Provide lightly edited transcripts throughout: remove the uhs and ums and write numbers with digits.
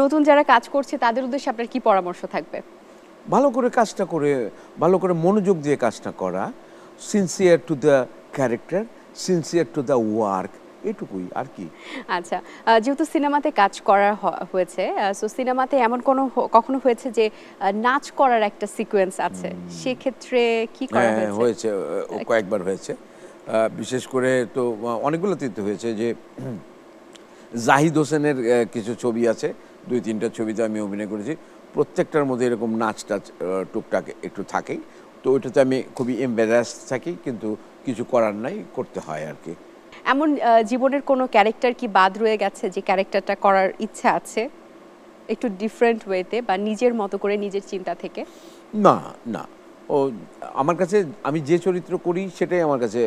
নতুন যারা কাজ করছে তাদের উদ্দেশ্যে আপনার কি পরামর্শ থাকবে? ভালো করে কাজটা করে, ভালো করে মনোযোগ দিয়ে কাজটা করা, sincere to the character, sincere to the work, এটুকুই আর কি। আচ্ছা, যেহেতু সিনেমাতে কাজ করা হয়েছে, সো সিনেমাতে এমন কোনো কখনো হয়েছে যে নাচ করার একটা সিকোয়েন্স আছে, সেক্ষেত্রে কি করা হ্যাঁ, হয়েছে? হয়েছে, কয়েকবার হয়েছে। বিশেষ করে তো অনেকগুলোতেই তো হয়েছে যে জাহিদ হোসেনের কিছু ছবি আছে, 2-3টা ছবিতে আমি অভিনয় করেছি। প্রত্যেকটার মধ্যে এরকম নাচ টাচ টুকটাক একটু থাকেই। তো ওইটাতে আমি খুবই এম্বারাস থাকি, কিন্তু কিছু করার নাই, করতে হয় আর কি। এমন জীবনের কোনো ক্যারেক্টার কি বাদ রয়ে গেছে যে ক্যারেক্টারটা করার ইচ্ছা আছে একটু ডিফারেন্ট ওয়েতে বা নিজের মতো করে নিজের চিন্তা থেকে? না, না। ও আমার কাছে আমি যে চরিত্র করি সেটাই আমার কাছে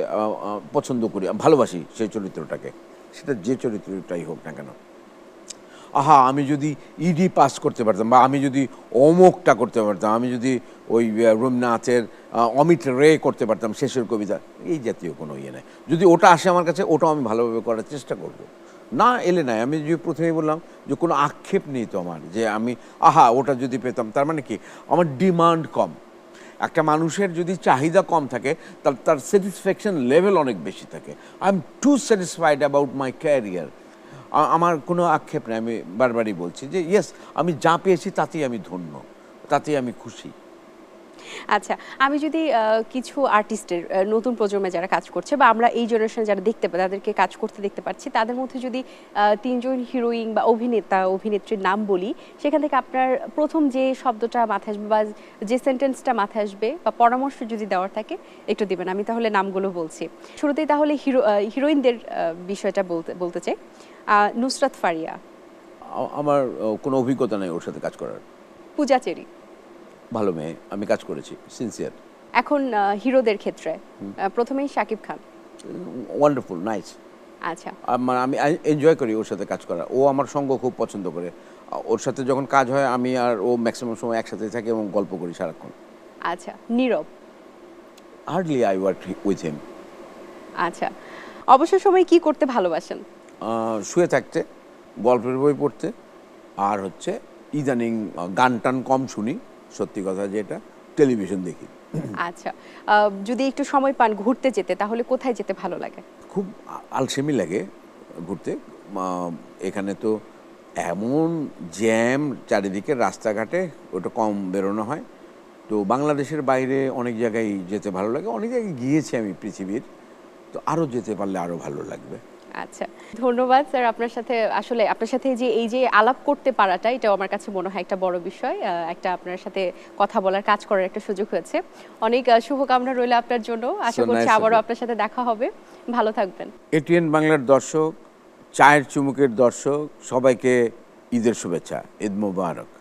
পছন্দ করি। ভালোবাসি সেই চরিত্রটাকে। সেটা যে চরিত্রটাই হোক না কেন। আহা! আমি যদি ইডি পাস করতে পারতাম, বা আমি যদি অমুকটা করতে পারতাম, আমি যদি ওই রবীন্দ্রনাথের অমিট রে করতে পারতাম শেষের কবিতা, এই জাতীয় কোনো ইয়ে নাই। যদি ওটা আসে আমার কাছে, ওটাও আমি ভালোভাবে করার চেষ্টা করব। না এলে নাই। আমি যে প্রথমেই বললাম যে কোনো আক্ষেপ নেই তো আমার, যে আমি আহা! ওটা যদি পেতাম। তার মানে কি? আমার ডিমান্ড কম। একটা মানুষের যদি চাহিদা কম থাকে, তার স্যাটিসফ্যাকশন লেভেল অনেক বেশি থাকে। I am two satisfied about my career. আমার কোনো আক্ষেপ নেই। আমি বারবারই বলছি যে ইয়েস, আমি যা পেয়েছি তাতেই আমি ধন্য, তাতেই আমি খুশি। আচ্ছা, আমি যদি কিছু আর্টিস্টের নতুন প্রজন্মে যারা কাজ করছে বা আমরা এই জেনারেশনে যারা তাদেরকে কাজ করতে দেখতে পাচ্ছি, তাদের মধ্যে যদি ৩ জন হিরোইন বা অভিনেতা অভিনেত্রীর নাম বলি, সেখান থেকে আপনার প্রথম যে শব্দটা মাথায় আসবে বা যে সেন্টেন্সটা মাথায় আসবে বা পরামর্শ যদি দেওয়ার থাকে একটু দিবেন। আমি তাহলে নামগুলো বলছি। শুরুতেই তাহলে হিরোইনদের বিষয়টা বলতে চাই। নুসরাত ফারিয়া, আমার কোনো অভিজ্ঞতা নেই ওর সাথে কাজ করার। পূজা চেরি। ভালো মেয়ে, আমি কাজ করেছি, সিনসিয়ার। এখন হিরোদের ক্ষেত্রে প্রথমেই শাকিব খান। Wonderful, nice. আচ্ছা, আমি এনজয় করি ওর সাথে কাজ করা। ও আমার সঙ্গ খুব পছন্দ করে। ওর সাথে যখন কাজ হয়, আমি আর ও ম্যাক্সিমাম সময় একসাথেই থাকি এবং গল্প করি সারাক্ষণ। আচ্ছা, Nirab. Hardly I work with him. আচ্ছা, অবসর সময়ে কি করতে ভালোবাসেন? শুয়ে থাকতে, গল্পের বই পড়তে, আর হচ্ছে ইদানিং গান টান কম শুনি, সত্যি কথা যেটা, টেলিভিশন দেখি। আচ্ছা, যদি একটু সময় পান ঘুরতে যেতে, তাহলে কোথায় যেতে ভালো লাগে? খুব আলসেমি লাগে ঘুরতে। এখানে তো এমন জ্যাম চারিদিকে রাস্তাঘাটে, ওটা কম বেরোনো হয়। তো বাংলাদেশের বাইরে অনেক জায়গায় যেতে ভালো লাগে, অনেক জায়গায় গিয়েছি আমি পৃথিবীর। তো আরও যেতে পারলে আরও ভালো লাগবে। আচ্ছা, ধন্যবাদ স্যার। আপনার সাথে যে এই যে আলাপ করতে পারাটা, এটাও আমার কাছে মনে হয় একটা বড় বিষয়। একটা আপনার সাথে কথা বলার, কাজ করার একটা সুযোগ হয়েছে। অনেক শুভকামনা রইল আপনার জন্য। আশা করছি আবারও আপনার সাথে দেখা হবে। ভালো থাকবেন। এটিএন বাংলার দর্শক, চায়ের চুমুকের দর্শক, সবাইকে ঈদের শুভেচ্ছা। ঈদ মোবারক।